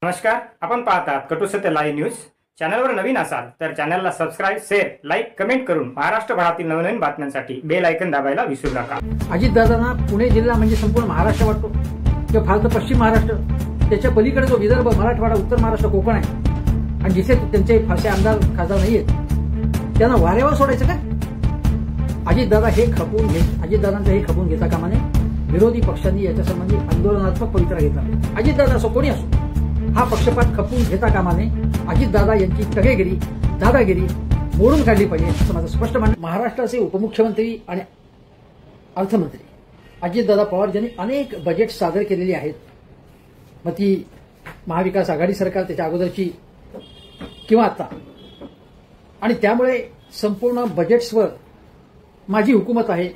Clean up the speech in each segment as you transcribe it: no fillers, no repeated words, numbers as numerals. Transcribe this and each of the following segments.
नमस्कार, आपण पाहतात कटू सत्य लाईव्ह न्यूज। चॅनलवर नवीन असाल तर चॅनलला सबस्क्राइब, शेअर, लाईक, कमेंट करून महाराष्ट्रभरातील नवनवीन बातम्यांसाठी बेल आयकॉन दाबायला विसरू नका। अजितदादांना पुणे जिल्हा म्हणजे संपूर्ण महाराष्ट्र वाटतो किंवा फार तर पश्चिम महाराष्ट्र, त्याच्या पलीकडे जो विदर्भ, मराठवाडा, उत्तर महाराष्ट्र, कोकण आहे आणि जिथे त्यांचे फारसे आमदार खासदार नाहीयेत त्यांना वाऱ्यावर सोडायचं का? अजितदादा हे खपवून घेत अजितदादांचं हे खपवून घेता कामा नये। विरोधी पक्षांनी याच्या संबंधी आंदोलनात्मक पवित्रा घेतला। अजितदादा असो कोणी असो, हा पक्षपात खपवून घेता कामा नये। अजितदादा यांची तगेगिरी, दादागिरी मोडून काढली पाहिजे असं माझं स्पष्ट म्हणणं। महाराष्ट्राचे उपमुख्यमंत्री आणि अर्थमंत्री अजितदादा पवार यांनी अनेक बजेट सादर केलेली आहेत, मग ती महाविकास आघाडी सरकार, त्याच्या अगोदरची किंवा आता, आणि त्यामुळे संपूर्ण बजेट्सवर माझी हुकूमत आहे,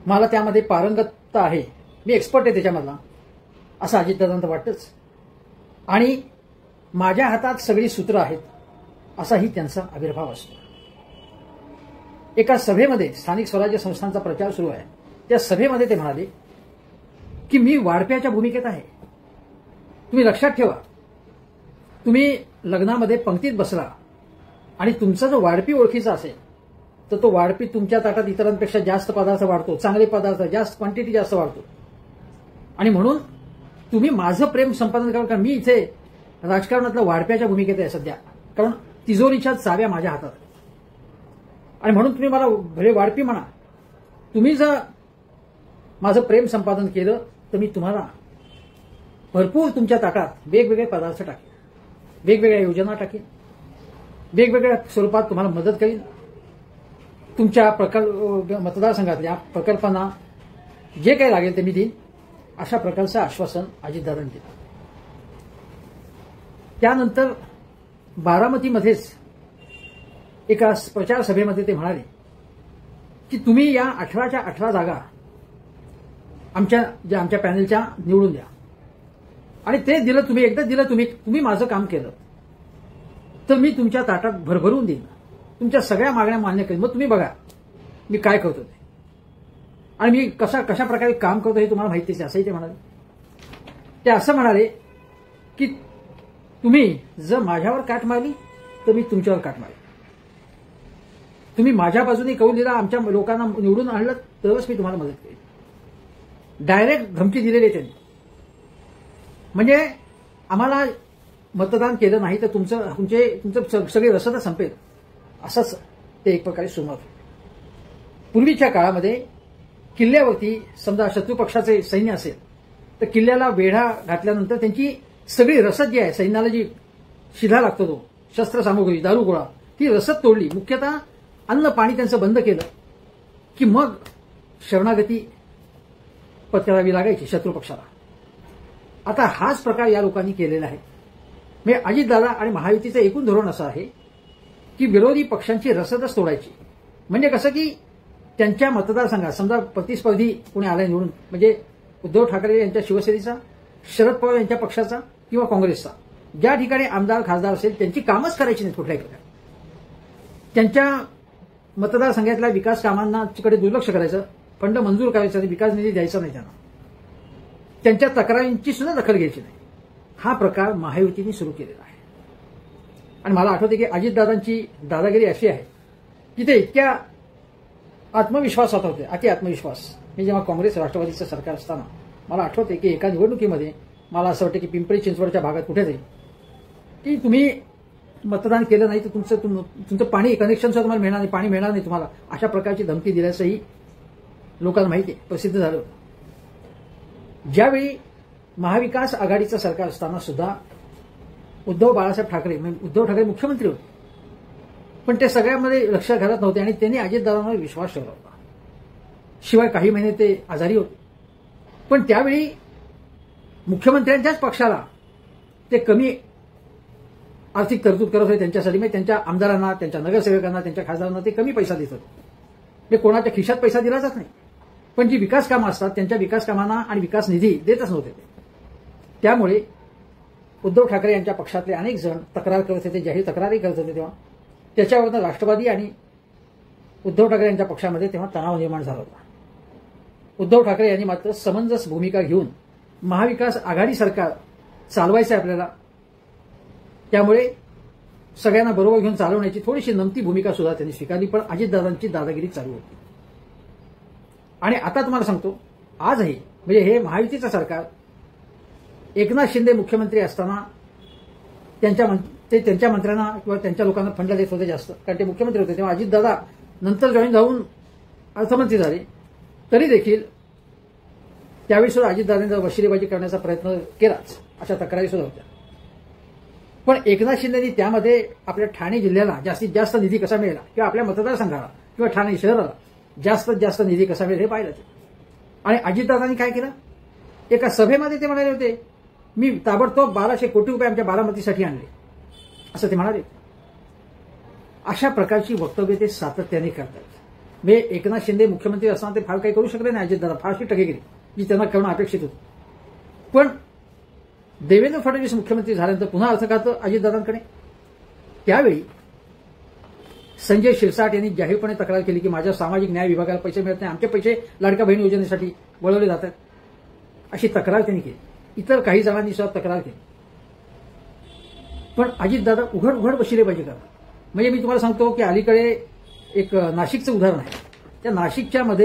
मला त्यामध्ये पारंगतता आहे, मी एक्सपर्ट आहे त्याच्यामधला, असं अजितदादांना वाटतंच। आणि माझ्या हातात सगळी सूत्र आहेत असाही त्यांचा आविर्भाव असतो। एका सभेमध्ये, स्थानिक स्वराज्य संस्थांचा प्रचार सुरू आहे, त्या सभेमध्ये ते म्हणाले की मी वाढप्याच्या भूमिकेत आहे। तुम्ही लक्षात ठेवा, तुम्ही लग्नामध्ये पंक्तीत बसला आणि तुमचा जो वाढपी ओळखीचा असेल तर तो वाढपी तुमच्या ताटात इतरांपेक्षा जास्त पदार्थ वाढतो, चांगले पदार्थ, जास्त क्वांटिटी जास्त वाढतो, आणि म्हणून तुम्ही माझं प्रेम संपादन करा, कारण मी इथे राजकारणातल्या वाढप्याच्या भूमिकेत आहे सध्या, कारण तिजोरीच्या चाव्या माझ्या हातात, आणि म्हणून तुम्ही मला भले वाढपी म्हणा, तुम्ही जर माझं प्रेम संपादन केलं तर मी तुम्हाला भरपूर तुमच्या ताटात वेगवेगळे पदार्थ टाकेन, वेगवेगळ्या योजना टाकेन, वेगवेगळ्या स्वरूपात तुम्हाला मदत करीन, तुमच्या मतदारसंघातल्या प्रकल्पांना जे काही लागेल ते मी देईन, अशा प्रकारचं आश्वासन अजितदादांनी दिलं। त्यानंतर बारामतीमध्येच एका प्रचार सभेमध्ये ते म्हणाले की तुम्ही या 18च्या 18 जागा आमच्या पॅनेलच्या निवडून द्या, आणि ते दिलं तुम्ही, एकदा दिलं तुम्ही माझं काम केलं तर मी तुमच्या ताटात भरभरून देईन, तुमच्या सगळ्या मागण्या मान्य करेन, मग तुम्ही बघा मी काय करतो ते, आणि मी कशा प्रकारे काम करतो हे तुम्हाला माहितीच आहे, असंही ते म्हणाले। ते असं म्हणाले की तुम्ही जर माझ्यावर काट मारली तर मी तुमच्यावर काट मारेन, तुम्ही माझ्या बाजूने कौल दिला, आमच्या लोकांना निवडून आणलं तरच मी तुम्हाला मदत करेन। डायरेक्ट धमकी दिलेली त्यांनी, म्हणजे आम्हाला मतदान केलं नाही तर तुमचं सगळे रसद संपेल, असंच ते एक प्रकारे सुमत। पूर्वीच्या काळामध्ये किल्ल्यावरती समजा शत्रू पक्षाचे सैन्य असेल तर किल्ल्याला वेढा घातल्यानंतर त्यांची सगळी रसद जी आहे, सैन्याला जी शिधा लागतो, तो शस्त्रसामुग्री, दारुगोळा, ती रसद तोडली, मुख्यतः अन्न पाणी त्यांचं बंद केलं की मग शरणागती पत्करावी लागायची शत्रू पक्षाला। आता हाच प्रकार या लोकांनी केलेला आहे। म्हणजे अजितदादा आणि महायुतीचं एकूण धोरण असं आहे की विरोधी पक्षांची रसदच तोडायची, म्हणजे कसं की त्यांच्या मतदारसंघात समजा प्रतिस्पर्धी कोणी आलाय निवडून, म्हणजे उद्धव ठाकरे यांच्या शिवसेनेचा, शरद पवार यांच्या पक्षाचा किंवा काँग्रेसचा, ज्या ठिकाणी आमदार खासदार असेल त्यांची कामच करायची नाहीत कुठल्याही प्रकारे, त्यांच्या मतदारसंघातल्या विकास कामांकडे दुर्लक्ष करायचं, फंड मंजूर करायचा आणि विकास निधी द्यायचा नाही त्यांना, त्यांच्या तक्रारींची सुद्धा दखल घ्यायची नाही। हा प्रकार महायुतीने सुरू केलेला आहे, आणि मला आठवते की अजितदादांची दादागिरी अशी आहे की ते इतक्या आत्मविश्वासात होते, अति आत्मविश्वास। मी जेव्हा काँग्रेस राष्ट्रवादीचं सरकार असताना मला आठवते की एका निवडणुकीमध्ये मला असं वाटतं की पिंपरी चिंचवडच्या भागात कुठेतरी की तुम्ही मतदान केलं नाही तर तुमचं पाणी कनेक्शन सुद्धा तुम्हाला मिळणार नाही, पाणी मिळणार नाही तुम्हाला, अशा प्रकारची धमकी दिल्याचंही लोकांना माहिती आहे, प्रसिद्ध झालं होतं। ज्यावेळी महाविकास आघाडीचं सरकार असताना सुद्धा उद्धव ठाकरे मुख्यमंत्री होते, पण ते सगळ्यामध्ये लक्ष घालत नव्हते आणि त्यांनी अजितदादांवर विश्वास ठेवला होता। शिवाय काही महिने ते आजारी होते, पण त्यावेळी मुख्यमंत्र्यांच्याच पक्षाला ते कमी आर्थिक तरतूद करत होते त्यांच्यासाठी, म्हणजे त्यांच्या आमदारांना, त्यांच्या नगरसेवकांना, त्यांच्या खासदारांना ते कमी पैसा देत होते, म्हणजे कोणाच्या खिशात पैसा दिला जात नाही, पण जी विकास कामं असतात त्यांच्या विकास कामांना आणि विकास निधी देतच नव्हते ते। त्यामुळे उद्धव ठाकरे यांच्या पक्षातले अनेक जण तक्रार करत होते, जाहीर तक्रारही करत होते, तेव्हा त्याच्यावरनं राष्ट्रवादी आणि उद्धव ठाकरे यांच्या पक्षामध्ये तेव्हा तणाव निर्माण झाला होता। उद्धव ठाकरे यांनी मात्र समंजस भूमिका घेऊन महाविकास आघाडी सरकार चालवायचं आहे आपल्याला, त्यामुळे सगळ्यांना बरोबर घेऊन चालवण्याची थोडीशी नमती भूमिका सुद्धा त्यांनी स्वीकारली, पण अजितदादांची दादागिरी चालू होती. आणि आता तुम्हाला सांगतो, आजही म्हणजे हे महायुतीचं सरकार एकनाथ शिंदे मुख्यमंत्री असताना त्यांच्या मंत्र्यांना किंवा त्यांच्या लोकांना फंड देत होते जास्त, कारण ते मुख्यमंत्री होते. तेव्हा अजितदादा नंतर जॉईन जाऊन अर्थमंत्री झाले, तरी देखील त्यावेळी सुद्धा अजितदादांनी वशिलेबाजी करण्याचा प्रयत्न केलाच, अशा तक्रारी सुद्धा होत्या. पण एकनाथ शिंदेनी त्यामध्ये आपल्या ठाणे जिल्ह्याला जास्तीत जास्त निधी कसा मिळेल किंवा आपल्या मतदारसंघाला किंवा ठाणे शहराला जास्तीत जास्त निधी कसा मिळेल हे पाहिलं ते. आणि अजितदादांनी काय केलं, एका सभेमध्ये ते म्हणाले होते, मी ताबडतोब 1200 कोटी रुपये आमच्या बारामतीसाठी आणले, असं ते म्हणाले. अशा प्रकारची वक्तव्य ते सातत्याने करतात. म्हणजे एकनाथ शिंदे मुख्यमंत्री असताना ते फार काही करू शकले नाही अजितदादा, फारशी टकेगिरी जी त्यांना करणं अपेक्षित होतं. पण देवेंद्र फडणवीस मुख्यमंत्री झाल्यानंतर पुन्हा अर्थ खातं अजितदादांकडे. त्यावेळी संजय शिरसाट यांनी जाहीरपणे तक्रार केली की माझ्या सामाजिक न्याय विभागाला पैसे मिळत नाही, आमचे पैसे लाडका बहीण योजनेसाठी वळवले जातात, अशी तक्रार त्यांनी केली. इतर काही जणांनी सुद्धा तक्रार केली. पण अजितदादा उघड उघड वशिलेबाजी करतात. म्हणजे मी तुम्हाला सांगतो की अलीकडे एक नाशिकचं उदाहरण आहे. त्या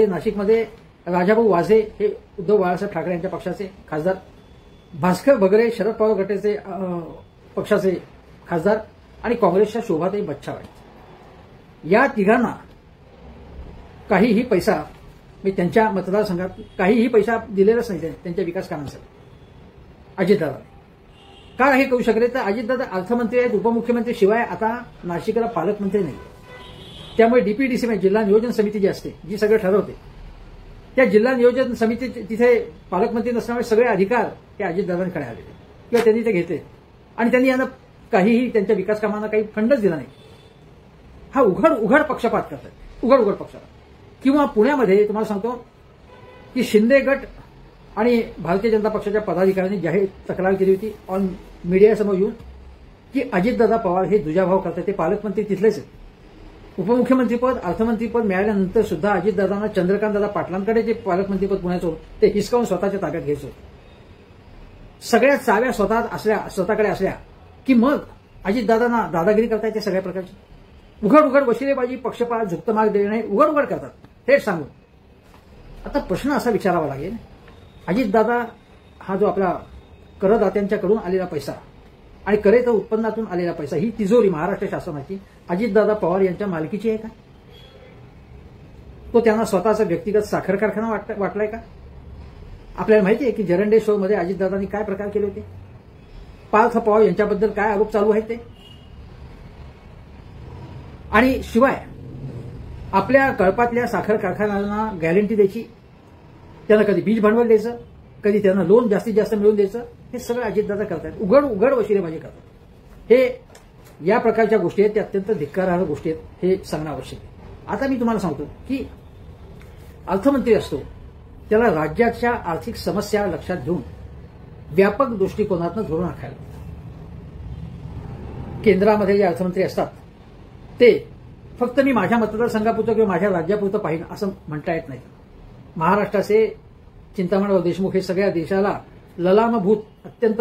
नाशिकमध्ये राजाभाऊ वाझे हे उद्धव बाळासाहेब ठाकरे यांच्या पक्षाचे खासदार, भास्कर बगरे शरद पवार गटाचे पक्षाचे खासदार आणि काँग्रेसच्या शोभाताई बच्छाव आहेत. या तिघांना काहीही पैसा म्हणजे त्यांच्या मतदारसंघात काहीही पैसा दिलेलाच नाही त्यांच्या विकास कामांसाठी अजितदादा. का हे करू शकले तर अजितदादा अर्थमंत्री आहेत, उपमुख्यमंत्री, शिवाय आता नाशिकला पालकमंत्री नाही. त्यामुळे डीपीडीसी म्हणजे जिल्हा नियोजन समिती जी असते, जी सगळं ठरवते, त्या जिल्हा नियोजन समिती तिथे पालकमंत्री नसल्यामुळे सगळे अधिकार ते अजितदादांकडे आले किंवा त्यांनी ते घेतले आणि त्यांनी यांना काहीही त्यांच्या विकास कामांना काही फंडच दिला नाही. हा उघड पक्षपात करतात, उघड पक्षपात. किंवा पुण्यामध्ये तुम्हाला सांगतो की शिंदे गट आणि भारतीय जनता पक्षाच्या पदाधिकाऱ्यांनी जाहीर तक्रार केली होती ऑन मीडियासमोर येऊन की अजितदादा पवार हे दुजाभाव करतात, ते पालकमंत्री तिथलेच आहेत. उपमुख्यमंत्रीपद, अर्थमंत्रीपद मिळाल्यानंतर सुद्धा अजितदादांना चंद्रकांतदादा पाटलांकडे जे पालकमंत्रीपद पुण्याचं होतं ते हिसकावून स्वतःच्या ताब्यात घ्यायचं होतं. सगळ्या चाव्या स्वतःकडे असल्या की मग अजितदादांना दादागिरी करता येते सगळ्या प्रकारची. उघड वशिलेबाजी, पक्षपात, झुकतं मार्ग देणे उघड करतात, थेट सांगून. आता प्रश्न असा विचारावा लागेल, अजितदादा हा जो आपला करदात्यांच्याकडून आलेला पैसा आणि करेचं उत्पन्नातून आलेला पैसा, ही तिजोरी महाराष्ट्र शासनाची अजितदादा पवार यांच्या मालकीची आहे का? तो त्यांना स्वतःचा व्यक्तिगत साखर कारखाना वाटलाय का? आपल्याला माहिती आहे की जरंडे शो मध्ये अजितदादांनी काय प्रकार केले होते, पार्थ पवार यांच्याबद्दल काय आरोप चालू आहेत ते. आणि शिवाय आपल्या कळपातल्या साखर कारखान्यांना गॅरंटी द्यायची, त्यांना कधी बीज भांडवल द्यायचं, कधी त्यांना लोन जास्तीत जास्त मिळवून द्यायचं, हे सगळं अजितदादा करतात. उघड वशिलेबाजी करतात. हे या प्रकारच्या गोष्टी आहेत, त्या अत्यंत धिक्कारार्ह गोष्टी आहेत, हे सांगणं आवश्यक आहे. आता मी तुम्हाला सांगतो की अर्थमंत्री असतो त्याला राज्याच्या आर्थिक समस्या लक्षात घेऊन व्यापक दृष्टिकोनातून धोरण आखायला. केंद्रामध्ये जे अर्थमंत्री असतात ते फक्त मी माझ्या मतदारसंघापुरतं किंवा माझ्या राज्यापुरतं पाहिजे असं म्हणता येत नाही. महाराष्ट्राचे चिंतामणराव देशमुख हे सगळ्या देशाला ललामभूत अत्यंत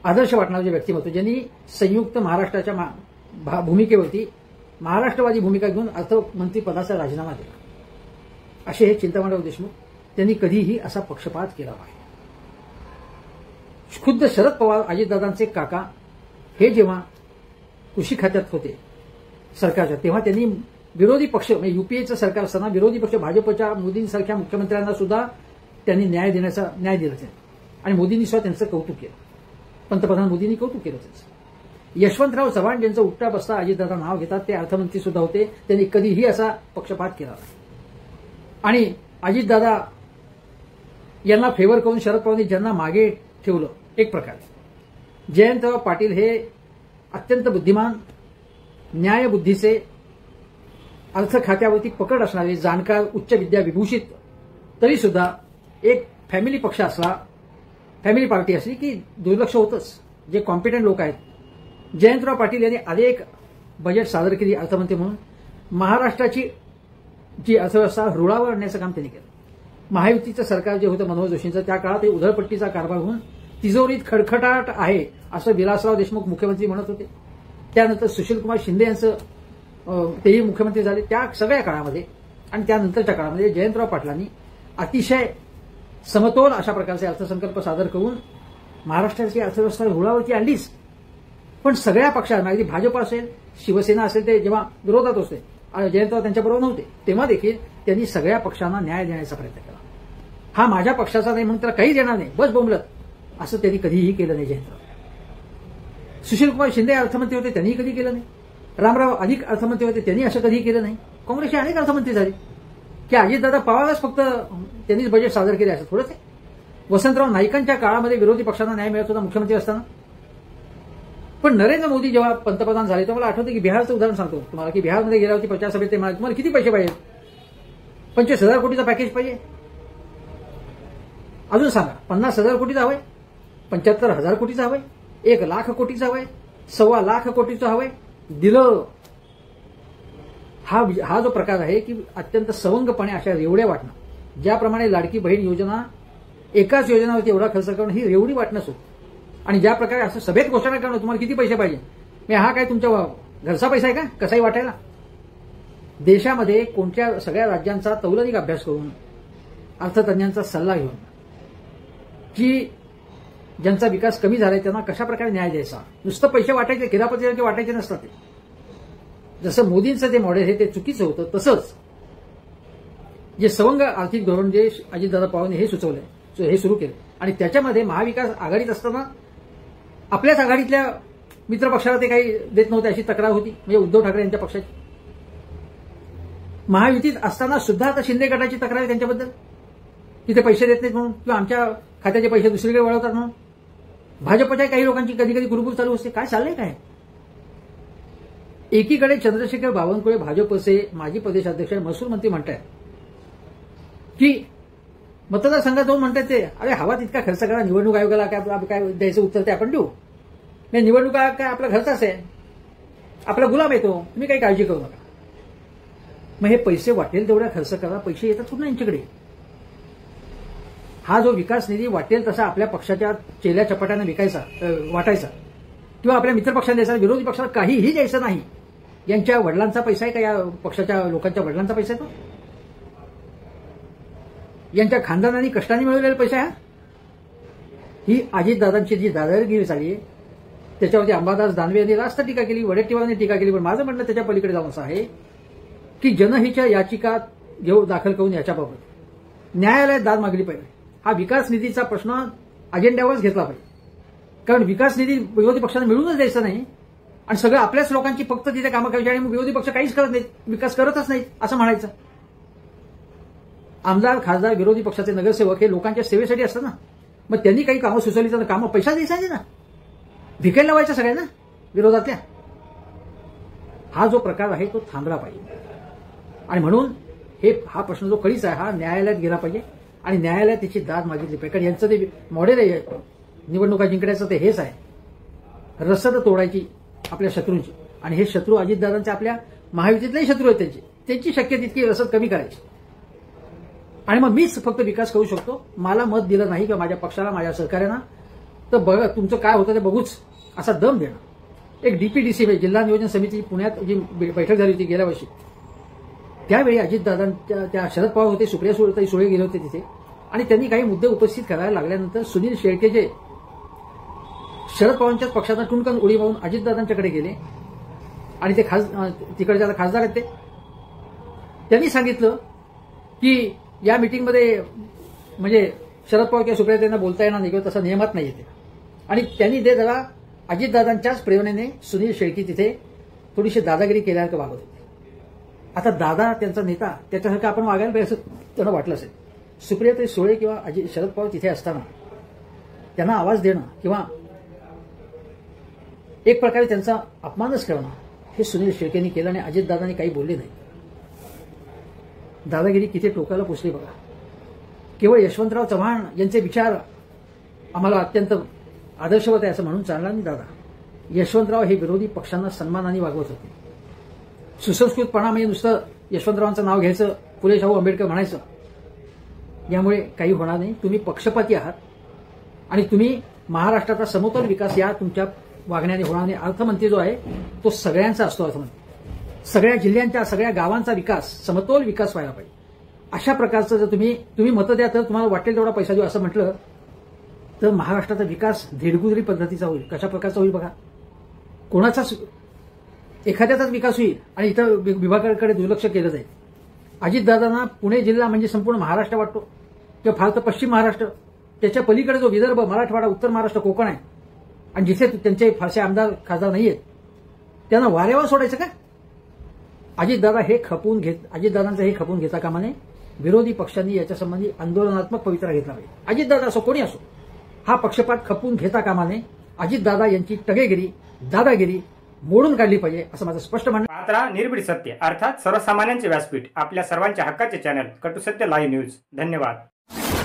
आदर्श वाटणारे व्यक्तिमत्व, ज्यांनी संयुक्त महाराष्ट्राच्या भूमिकेवरती महाराष्ट्रवादी भूमिका घेऊन अर्थमंत्री पदाचा राजीनामा दिला, असे हे चिंतामणराव देशमुख. त्यांनी कधीही असा पक्षपात केला नाही. खुद्द शरद पवार अजितदादांचे काका हे जेव्हा कृषी खात्यात होते सरकारच्या, तेव्हा त्यांनी विरोधी पक्ष म्हणजे युपीएचं सरकार असताना विरोधी पक्ष भाजपच्या मोदींसारख्या मुख्यमंत्र्यांना सुद्धा त्यांनी न्याय दिला आणि मोदींनी सुद्धा त्यांचं कौतुक केलं. पंतप्रधान मोदींनी कौतुक केलं त्यांचं. यशवंतराव चव्हाण ज्यांचं उठता बसता अजितदादा नाव घेतात, ते अर्थमंत्री सुद्धा होते, त्यांनी कधीही असा पक्षपात केला नाही. आणि अजितदादा यांना फेवर करून शरद पवारांनी ज्यांना मागे ठेवलं, एक प्रकारे जयंतराव पाटील हे अत्यंत बुद्धिमान, न्यायबुद्धीचे, अर्थ खात्यावरती पकड असणारे, जाणकार, उच्च विद्या विभूषित, तरी सुद्धा एक फॅमिली पक्ष असला, फॅमिली पार्टी असली की दुर्लक्ष होतंच. जे कॉम्पिटंट लोक आहेत, जयंतराव पाटील यांनी अनेक बजेट सादर केली अर्थमंत्री म्हणून. महाराष्ट्राची जी अर्थव्यवस्था रुळावर आणण्याचं काम त्यांनी केलं. महायुतीचं सरकार जे होतं मनोहर जोशींचं, त्या काळात उधळपट्टीचा कारभार होऊन तिजोरीत खडखडाट आहे असं विलासराव देशमुख मुख्यमंत्री म्हणत होते. त्यानंतर सुशीलकुमार शिंदे यांचं तेही मुख्यमंत्री झाले. त्या सगळ्या काळामध्ये आणि त्यानंतरच्या काळामध्ये जयंतराव पाटलांनी अतिशय समतोल अशा प्रकारचे अर्थसंकल्प सादर करून महाराष्ट्राची अर्थव्यवस्था रुळावरती आणलीच. पण सगळ्या पक्षांना, अगदी भाजप असेल, शिवसेना असेल, ते जेव्हा विरोधात होते आणि जयंतराव त्यांच्याबरोबर नव्हते, तेव्हा देखील त्यांनी सगळ्या पक्षांना न्याय देण्याचा प्रयत्न केला. हा माझ्या पक्षाचा नाही म्हणून त्याला काही देणार नाही, बस बोंबलत, असं त्यांनी कधीही केलं नाही जयंतराव. सुशीलकुमार शिंदे अर्थमंत्री होते, त्यांनी कधी केलं नाही. रामराव अधिक अर्थमंत्री होते, त्यांनी असं कधीही केलं नाही. काँग्रेसचे अनेक अर्थमंत्री झाले की अजितदादा पवारच फक्त त्यांनीच बजेट सादर केले असं थोडंच आहे. वसंतराव नाईकांच्या काळामध्ये विरोधी पक्षांना न्याय मिळत होता मुख्यमंत्री असताना. पण नरेंद्र मोदी जेव्हा पंतप्रधान झाले तेव्हा मला आठवतं की बिहारचं उदाहरण सांगतो तुम्हाला, की बिहारमध्ये गेल्या होती प्रचार सभेत ते म्हणाले तुम्हाला किती पैसे पाहिजे, 25,000 कोटीचं पॅकेज पाहिजे, अजून सांगा 50,000 कोटीचं हवंय, 75,000 कोटीचं हवंय, 1,00,000 कोटीचं हवंय, 1,25,00,000 कोटीचं हवंय, दिलं. हा जो प्रकार आहे की अत्यंत सवंगपणे अशा रेवड्या वाटणं, ज्याप्रमाणे लाडकी बहीण योजना एकाच योजनावरती एवढा खर्च करणं ही रेवडी वाटणं सुद्धा, आणि ज्या प्रकारे असं सभेत घोषणा करणं तुम्हाला किती पैसे पाहिजे, मी हा काय तुमच्या घरचा पैसा आहे का कसाही वाटायला. देशामध्ये कोणत्या सगळ्या राज्यांचा तौलनिक अभ्यास करून अर्थतज्ञांचा सल्ला घेऊन की ज्यांचा विकास कमी झालाय त्यांना कशा प्रकारे न्याय द्यायचा, नुसतं पैसे वाटायचे किरापती वाटायचे नसतात. ते जसं मोदींचं ते मॉडेल आहे ते चुकीचं होतं, तसंच जे सवंग आर्थिक धोरण जे अजितदादा पवारांनी हे सुचवलंय, हे सुरू केलं, आणि त्याच्यामध्ये महाविकास आघाडीत असताना आपल्याच आघाडीतल्या मित्रपक्षाला ते काही देत नव्हते अशी तक्रार होती, म्हणजे उद्धव ठाकरे यांच्या पक्षाची. महायुतीत असताना सुद्धा आता शिंदे गटाची तक्रार आहे त्यांच्याबद्दल की ते पैसे देत नाहीत म्हणून, किंवा आमच्या खात्याचे पैसे दुसरीकडे वळवतात म्हणून. भाजपच्या काही लोकांची कधी कधी कुरबुर चालू असते. काय चाललंय काय? एकीकडे चंद्रशेखर बावनकुळे भाजपचे माजी प्रदेशाध्यक्ष महसूल मंत्री म्हणतात की मतदारसंघात जाऊन म्हणतात ते अरे हवा तितका खर्च करा, निवडणूक आयोगाला काय द्यायचं उत्तर ते आपण देऊ, निवडणूक आयोग काय आपला घरचाच आहे, आपला गुलाम येतो, तुम्ही काही काळजी करू नका. मग हे पैसे वाटेल तेवढा खर्च करा, पैसे येतात पुन्हा यांच्याकडे. हा जो विकास निधी वाटेल तसा आपल्या पक्षाच्या चेल्या चपाट्याने वाटायचा, किंवा आपल्या मित्रपक्षांना द्यायचा, विरोधी पक्षाला काहीही द्यायचं नाही. यांच्या वडिलांचा पैसा आहे का, या पक्षाच्या लोकांच्या वडिलांचा पैसा आहे तो, यांच्या खानदानाने कष्टाने मिळवलेला पैसा आहे. ही अजितदादांची जी दादागिरी झाली आहे त्याच्यावरती अंबादास दानवे यांनी रास्त टीका केली, वडेट्टीवारांनी टीका केली. पण माझं म्हणणं त्याच्या पलीकडे जाऊन असं आहे की जनहितच्या याचिका दाखल करून याच्याबाबत न्यायालयात दाद मागली पाहिजे. हा विकास निधीचा प्रश्न अजेंड्यावरच घेतला पाहिजे, कारण विकास निधी विरोधी पक्षांना मिळूनच द्यायचा नाही, आणि सगळं आपल्याच लोकांची फक्त तिथे कामं करायची आणि विरोधी पक्ष काहीच करत नाहीत, विकास करतच नाहीत असं म्हणायचं. आमदार, खासदार, विरोधी पक्षाचे नगरसेवक हे लोकांच्या सेवेसाठी असतात ना, मग त्यांनी काही कामं सुचवली तर कामं पैसा द्यायचा नाही ना, भिकायला लावायचा सगळ्यांना विरोधातल्या. हा जो प्रकार आहे तो थांबला पाहिजे, आणि म्हणून हा प्रश्न जो कळीचा आहे हा न्यायालयात गेला पाहिजे, आणि न्यायालयात त्याची दाद मागितली पाहिजे. कारण यांचं ते मॉडेल आहे निवडणुका जिंकण्याचं, ते हेच आहे, रसद तोडायची आपल्या शत्रूंची, आणि हे शत्रू अजितदादांचे आपल्या महायुतीतलेही शत्रू आहेत, त्यांची शक्य तितकी रसद कमी करायची, आणि मग मीच फक्त विकास करू शकतो, मला मत दिलं नाही किंवा माझ्या पक्षाला, माझ्या सहकार्यांना, तर बघा तुमचं काय होतं ते बघूच असा दम देणं. एक डीपीडीसी जिल्हा नियोजन समिती पुण्यात जी बैठक झाली होती गेल्या वर्षी, त्यावेळी अजितदादांच्या त्या शरद पवार होते, सुप्रिया सुळे गेले होते तिथे, आणि त्यांनी काही मुद्दे उपस्थित करायला लागल्यानंतर सुनील शेळके जे शरद पवारांच्याच पक्षाचा टुणकन उडी मारून अजितदादांच्याकडे गेले, आणि ते तिकडे आता खासदार आहेत त्यांनी सांगितलं की या मीटिंगमध्ये म्हणजे शरद पवार किंवा सुप्रिया त्यांना बोलता येणार नाही किंवा तसा नियमात नाही येते, आणि त्यांनी ते जरा अजितदादांच्याच प्रेरणेने सुनील शेळके तिथे थोडीशी दादागिरी केल्यासारखं वागत होते. आता दादा त्यांचा नेता त्याच्यासारखं आपण वागायला पाहिजे असं त्यांना वाटलं असेल. सुप्रियाताई सुळे किंवा शरद पवार तिथे असताना त्यांना आवाज देणं किंवा एक प्रकारे त्यांचा अपमानच करणं हे सुनील शेळकेंनी केलं, आणि अजितदादांनी काही बोलले नाही. दादागिरी किती टोकाला पोचली बघा. केवळ यशवंतराव चव्हाण यांचे विचार आम्हाला अत्यंत आदर्शवत आहे असं म्हणून चालला नाही दादा. यशवंतराव हे विरोधी पक्षांना सन्मानाने वागवत होते. सुसंस्कृतपणा म्हणजे नुसतं यशवंतरावांचं नाव घ्यायचं, फुले शाहू आंबेडकर म्हणायचं, यामुळे काही होणार नाही. तुम्ही पक्षपाती आहात, आणि तुम्ही महाराष्ट्राचा समतोल विकास या तुमच्या वागण्याने होणार नाही. अर्थमंत्री जो आहे तो सगळ्यांचा असतो. अर्थमंत्री सगळ्या जिल्ह्यांच्या सगळ्या गावांचा विकास समतोल विकास व्हायला पाहिजे. अशा प्रकारचं जर तुम्ही मतं द्या तर तुम्हाला वाटेल तेवढा पैसा देऊ असं म्हटलं तर महाराष्ट्राचा विकास धेडगुजरी पद्धतीचा होईल. कशा प्रकारचा होईल बघा. कोणाचाच एखाद्याचाच विकास होईल आणि इतर विभागाकडे दुर्लक्ष केलं जाईल. अजितदादांना पुणे जिल्हा म्हणजे संपूर्ण महाराष्ट्र वाटतो किंवा फार तर पश्चिम महाराष्ट्र, त्याच्या पलीकडे जो विदर्भ, मराठवाडा, उत्तर महाराष्ट्र, कोकण आहे आणि जिथे त्यांचे फारसे आमदार खासदार नाहीयेत त्यांना वाऱ्यावर सोडायचं का? अजितदादांचं हे खपून घेता कामा नये. विरोधी पक्षांनी याच्यासंबंधी आंदोलनात्मक पवित्रा घेतला पाहिजे. अजितदादा असो कोणी असो हा पक्षपात खपून घेता कामा नये. अजितदादा यांची टगेगिरी, दादागिरी मोडून काढली पाहिजे असं माझं स्पष्ट म्हणणं. पाहत रहा निर्भीड सत्य अर्थात सर्वसामान्यांचे व्यासपीठ, आपल्या सर्वांच्या हक्काचे चॅनल कटू सत्य लाईव्ह न्यूज. धन्यवाद.